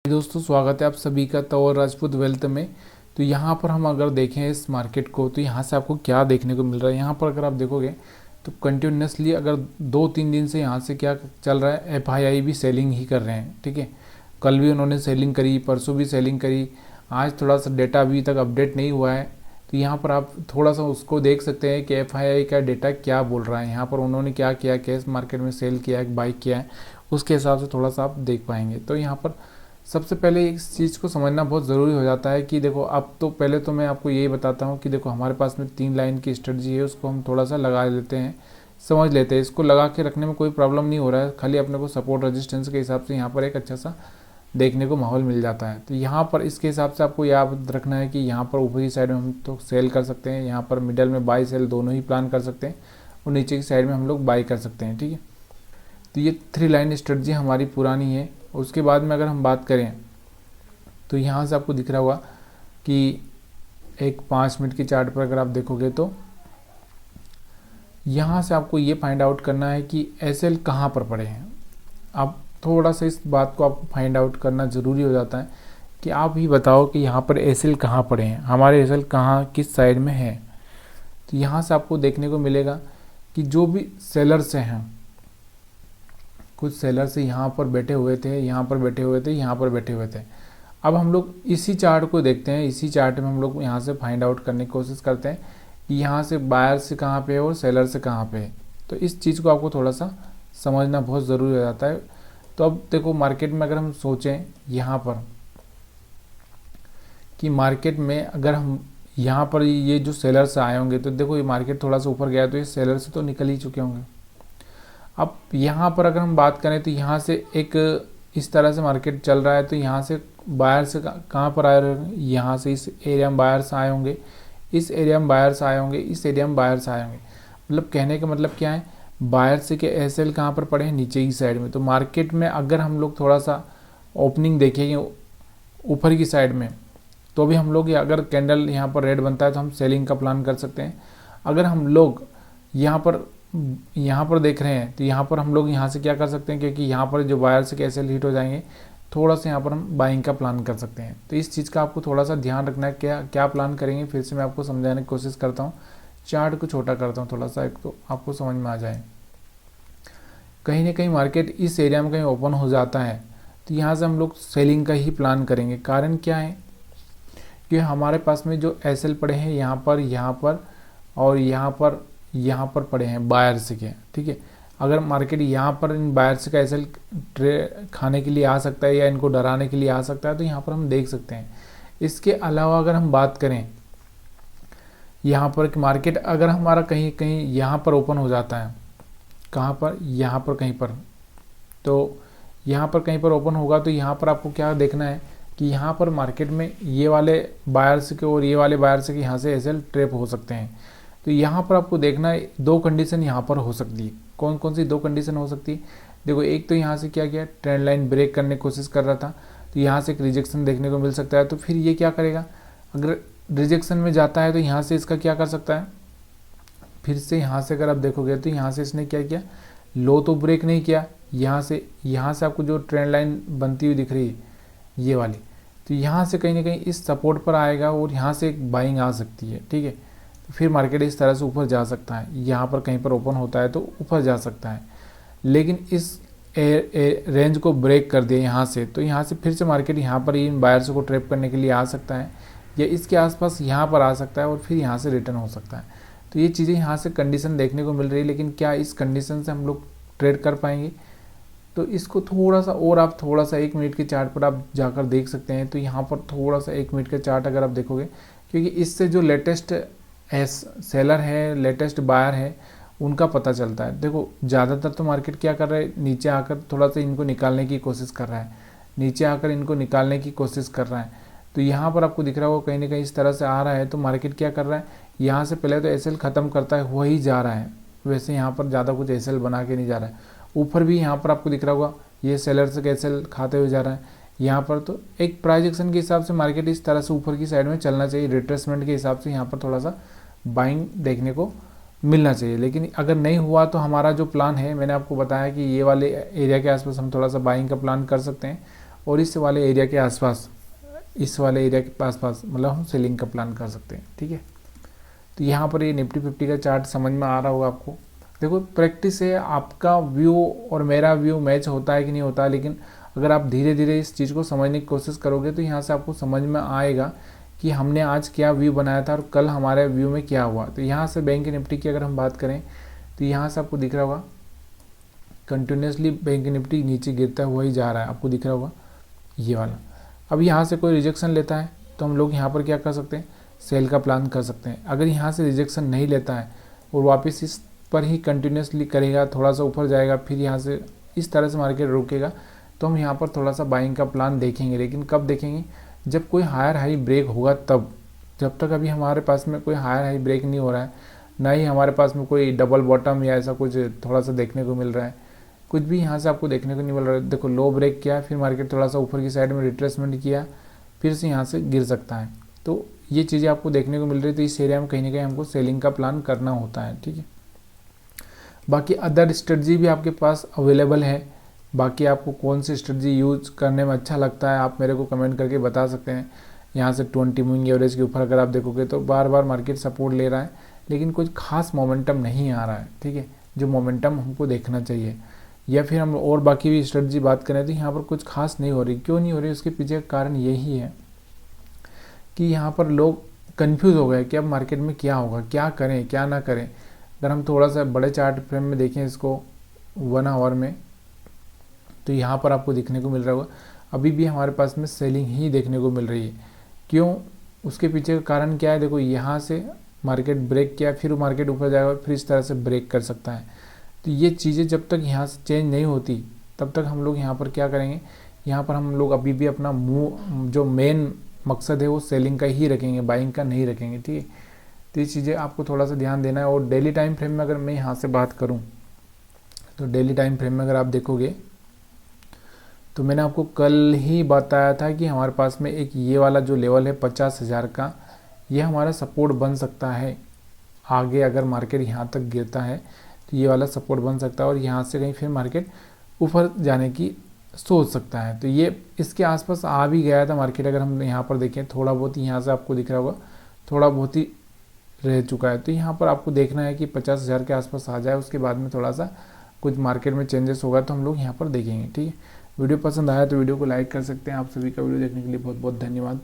दोस्तों स्वागत है आप सभी का तौर राजपूत वेल्थ में। तो यहाँ पर हम अगर देखें इस मार्केट को तो यहाँ से आपको क्या देखने को मिल रहा है। यहाँ पर अगर आप देखोगे तो कंटिन्यूसली अगर 2-3 दिन से यहाँ से क्या चल रहा है, एफआईआई भी सेलिंग ही कर रहे हैं। ठीक है, कल भी उन्होंने सेलिंग करी, परसों भी सेलिंग करी, आज थोड़ा सा डेटा अभी तक अपडेट नहीं हुआ है। तो यहाँ पर आप थोड़ा सा उसको देख सकते हैं कि एफआईआई का डेटा क्या बोल रहा है, यहाँ पर उन्होंने क्या किया, कैश मार्केट में सेल किया है, बाई किया है, उसके हिसाब से थोड़ा सा आप देख पाएंगे। तो यहाँ पर सबसे पहले इस चीज़ को समझना बहुत ज़रूरी हो जाता है कि देखो, अब तो पहले तो मैं आपको यही बताता हूँ कि देखो हमारे पास में 3 लाइन की स्ट्रेटजी है, उसको हम थोड़ा सा लगा लेते हैं, समझ लेते हैं। इसको लगा के रखने में कोई प्रॉब्लम नहीं हो रहा है, खाली अपने को सपोर्ट रेजिस्टेंस के हिसाब से यहाँ पर एक अच्छा सा देखने को माहौल मिल जाता है। तो यहाँ पर इसके हिसाब से आपको याद रखना है कि यहाँ पर ऊपर की साइड में हम तो सेल कर सकते हैं, यहाँ पर मिडल में बाई सेल दोनों ही प्लान कर सकते हैं, और नीचे की साइड में हम लोग बाई कर सकते हैं। ठीक है, तो ये 3 लाइन स्ट्रेटजी हमारी पुरानी है। उसके बाद में अगर हम बात करें तो यहाँ से आपको दिख रहा होगा कि एक 5 मिनट के चार्ट पर अगर आप देखोगे तो यहाँ से आपको ये फाइंड आउट करना है कि एसएल कहाँ पर पड़े हैं। अब थोड़ा सा इस बात को आपको फाइंड आउट करना ज़रूरी हो जाता है कि आप ही बताओ कि यहाँ पर एसएल कहाँ पड़े हैं, हमारे एसएल कहाँ किस साइड में है। तो यहाँ से आपको देखने को मिलेगा कि जो भी सेलर्स हैं, कुछ सेलर्स यहाँ पर बैठे हुए थे, यहाँ पर बैठे हुए थे, यहाँ पर बैठे हुए थे। अब हम लोग इसी चार्ट को देखते हैं, इसी चार्ट में हम लोग यहाँ से फाइंड आउट करने की कोशिश करते हैं कि यहाँ से बायर से कहाँ पे है और सेलर से कहाँ पे है। तो इस चीज़ को आपको थोड़ा सा समझना बहुत ज़रूरी हो जाता है। तो अब देखो, मार्केट में अगर हम सोचें यहाँ पर कि मार्केट में अगर हम यहाँ पर ये जो सेलर से आए होंगे, तो देखो ये मार्केट थोड़ा सा ऊपर गया तो ये सेलर से तो निकल ही चुके होंगे। अब यहाँ पर अगर हम बात करें तो यहाँ से एक इस तरह से मार्केट चल रहा है, तो यहाँ से बायर से कहाँ पर आए होंगे, यहाँ से इस एरिया में बायर्स आए होंगे, इस एरिया में बायर्स आए होंगे, इस एरिया में बायर्स आए होंगे। मतलब कहने का मतलब क्या है, बायर से के एसएल कहाँ पर पड़े हैं, नीचे की साइड में। तो मार्केट में अगर हम लोग थोड़ा सा ओपनिंग देखेंगे ऊपर की साइड में, तो भी हम लोग अगर कैंडल यहाँ पर रेड बनता है तो हम सेलिंग का प्लान कर सकते हैं। अगर हम लोग यहाँ पर देख रहे हैं तो यहाँ पर हम लोग यहाँ से क्या कर सकते हैं, क्योंकि यहाँ पर जो बायर से एसएल हिट हो जाएंगे, थोड़ा सा यहाँ पर हम बाइंग का प्लान कर सकते हैं। तो इस चीज़ का आपको थोड़ा सा ध्यान रखना है, क्या प्लान करेंगे। फिर से मैं आपको समझाने की कोशिश करता हूँ, चार्ट को छोटा करता हूँ थोड़ा सा, एक तो आपको समझ में आ जाए। कहीं ना कहीं मार्केट इस एरिया में कहीं ओपन हो जाता है तो यहाँ से हम लोग सेलिंग का ही प्लान करेंगे। कारण क्या है कि हमारे पास में जो एसएल पड़े हैं यहाँ पर और यहाँ पर पड़े हैं बायर्स के। ठीक है, अगर मार्केट यहाँ पर इन बायर्स का एसएल खाने के लिए आ सकता है या इनको डराने के लिए आ सकता है, तो यहाँ पर हम देख सकते हैं। इसके अलावा अगर हम बात करें यहाँ पर कि मार्केट अगर हमारा कहीं कहीं यहाँ पर ओपन हो जाता है, कहाँ पर, यहाँ पर कहीं पर, तो यहाँ पर कहीं पर ओपन होगा, तो यहाँ पर आपको क्या देखना है कि यहाँ पर मार्केट में ये वाले बायर्स के और ये वाले बायर्स के यहाँ से एसएल ट्रैप हो सकते हैं। तो यहाँ पर आपको देखना है 2 कंडीशन यहाँ पर हो सकती है। कौन कौन सी 2 कंडीशन हो सकती है, देखो, एक तो यहाँ से क्या किया, ट्रेंड लाइन ब्रेक करने की कोशिश कर रहा था, तो यहाँ से एक रिजेक्शन देखने को मिल सकता है। तो फिर ये क्या करेगा, अगर रिजेक्शन में जाता है तो यहाँ से इसका क्या कर सकता है, फिर से यहाँ से अगर आप देखोगे तो यहाँ से इसने क्या किया, लो तो ब्रेक नहीं किया, यहाँ से आपको जो ट्रेंड लाइन बनती हुई दिख रही है ये वाली, तो यहाँ से कहीं ना कहीं इस सपोर्ट पर आएगा और यहाँ से एक बाइंग आ सकती है। ठीक है, फिर मार्केट इस तरह से ऊपर जा सकता है, यहाँ पर कहीं पर ओपन होता है तो ऊपर जा सकता है। लेकिन इस रेंज को ब्रेक कर दिया यहाँ से, तो यहाँ से फिर से मार्केट यहाँ पर इन बायर्स को ट्रैप करने के लिए आ सकता है, या इसके आसपास यहाँ पर आ सकता है और फिर यहाँ से रिटर्न हो सकता है। तो ये चीज़ें यहाँ से कंडीशन देखने को मिल रही है, लेकिन क्या इस कंडीशन से हम लोग ट्रेड कर पाएंगे, तो इसको थोड़ा सा और आप थोड़ा सा 1 मिनट के चार्ट पर आप जाकर देख सकते हैं। तो यहाँ पर थोड़ा सा 1 मिनट का चार्ट अगर आप देखोगे, क्योंकि इससे जो लेटेस्ट सेलर है, लेटेस्ट बायर है, उनका पता चलता है। देखो, ज़्यादातर तो मार्केट क्या कर रहा है, नीचे आकर थोड़ा सा इनको निकालने की कोशिश कर रहा है, नीचे आकर इनको निकालने की कोशिश कर रहा है। तो यहाँ पर आपको दिख रहा होगा कहीं ना कहीं इस तरह से आ रहा है, तो मार्केट क्या कर रहा है, यहाँ से पहले तो एसएल ख़त्म करता है, वही जा रहा है। वैसे यहाँ पर ज़्यादा कुछ एसएल बना के नहीं जा रहा है। ऊपर भी यहाँ पर आपको दिख रहा होगा ये सेलर से एसएल खाते हुए जा रहा है यहाँ पर। तो एक प्राइस एक्शन के हिसाब से मार्केट इस तरह से ऊपर की साइड में चलना चाहिए, रिट्रेसमेंट के हिसाब से यहाँ पर थोड़ा सा बाइंग देखने को मिलना चाहिए। लेकिन अगर नहीं हुआ तो हमारा जो प्लान है, मैंने आपको बताया कि ये वाले एरिया के आसपास हम थोड़ा सा बाइंग का प्लान कर सकते हैं, और इस वाले एरिया के आसपास, इस वाले एरिया के आसपास मतलब हम सेलिंग का प्लान कर सकते हैं। ठीक है, तो यहाँ पर ये निफ्टी 50 का चार्ट समझ में आ रहा होगा आपको। देखो प्रैक्टिस है, आपका व्यू और मेरा व्यू मैच होता है कि नहीं होता है, लेकिन अगर आप धीरे धीरे इस चीज़ को समझने की कोशिश करोगे तो यहाँ से आपको समझ में आएगा कि हमने आज क्या व्यू बनाया था और कल हमारे व्यू में क्या हुआ। तो यहाँ से बैंक निफ्टी की अगर हम बात करें तो यहाँ से आपको दिख रहा होगा कंटिन्यूसली बैंक निफ्टी नीचे गिरता हुआ ही जा रहा है, आपको दिख रहा होगा ये वाला। अब यहाँ से कोई रिजेक्शन लेता है तो हम लोग यहाँ पर क्या कर सकते हैं, सेल का प्लान कर सकते हैं। अगर यहाँ से रिजेक्शन नहीं लेता है और वापस इस पर ही कंटिन्यूसली करेगा, थोड़ा सा ऊपर जाएगा, फिर यहाँ से इस तरह से मार्केट रुकेगा, तो हम यहाँ पर थोड़ा सा बाइंग का प्लान देखेंगे। लेकिन कब देखेंगे, जब कोई हायर हाई ब्रेक होगा तब। जब तक अभी हमारे पास में कोई हायर हाई ब्रेक नहीं हो रहा है, ना ही हमारे पास में कोई डबल बॉटम या ऐसा कुछ थोड़ा सा देखने को मिल रहा है, कुछ भी यहाँ से आपको देखने को नहीं मिल रहा है। देखो लो ब्रेक किया, फिर मार्केट थोड़ा सा ऊपर की साइड में रिट्रेसमेंट किया, फिर से यहाँ से गिर सकता है। तो ये चीज़ें आपको देखने को मिल रही है, तो इस एरिया में कहीं ना कहीं हमको सेलिंग का प्लान करना होता है। ठीक है, बाकी अदर स्ट्रेटजी भी आपके पास अवेलेबल है। बाकी आपको कौन सी स्ट्रेटजी यूज करने में अच्छा लगता है, आप मेरे को कमेंट करके बता सकते हैं। यहाँ से 20 मूविंग एवरेज के ऊपर अगर आप देखोगे तो बार बार मार्केट सपोर्ट ले रहा है, लेकिन कुछ खास मोमेंटम नहीं आ रहा है। ठीक है, जो मोमेंटम हमको देखना चाहिए। या फिर हम और बाकी भी स्ट्रेटजी बात करें तो यहाँ पर कुछ खास नहीं हो रही। क्यों नहीं हो रही, उसके पीछे का कारण यही है कि यहाँ पर लोग कंफ्यूज हो गए कि अब मार्केट में क्या होगा, क्या करें क्या ना करें। अगर हम थोड़ा सा बड़े चार्ट फ्रेम में देखें इसको 1 आवर में, तो यहाँ पर आपको देखने को मिल रहा होगा अभी भी हमारे पास में सेलिंग ही देखने को मिल रही है। क्यों, उसके पीछे का कारण क्या है, देखो यहाँ से मार्केट ब्रेक किया, फिर मार्केट ऊपर जाएगा, फिर इस तरह से ब्रेक कर सकता है। तो ये चीज़ें जब तक यहाँ से चेंज नहीं होती तब तक हम लोग यहाँ पर क्या करेंगे, यहाँ पर हम लोग अभी भी अपना जो मेन मकसद है वो सेलिंग का ही रखेंगे, बाइंग का नहीं रखेंगे। ठीक है, तो ये चीज़ें आपको थोड़ा सा ध्यान देना है। और डेली टाइम फ्रेम में अगर मैं यहाँ से बात करूँ तो डेली टाइम फ्रेम में अगर आप देखोगे तो मैंने आपको कल ही बताया था कि हमारे पास में एक ये वाला जो लेवल है 50,000 का, ये हमारा सपोर्ट बन सकता है। आगे अगर मार्केट यहाँ तक गिरता है तो ये वाला सपोर्ट बन सकता है और यहाँ से कहीं फिर मार्केट ऊपर जाने की सोच सकता है। तो ये इसके आसपास आ भी गया था मार्केट। अगर हम यहाँ पर देखें थोड़ा बहुत यहाँ से आपको दिख रहा होगा थोड़ा बहुत ही रह चुका है। तो यहाँ पर आपको देखना है कि 50,000 के आसपास आ जाए, उसके बाद में थोड़ा सा कुछ मार्केट में चेंजेस होगा तो हम लोग यहाँ पर देखेंगे। ठीक है, वीडियो पसंद आया तो वीडियो को लाइक कर सकते हैं। आप सभी का वीडियो देखने के लिए बहुत बहुत धन्यवाद।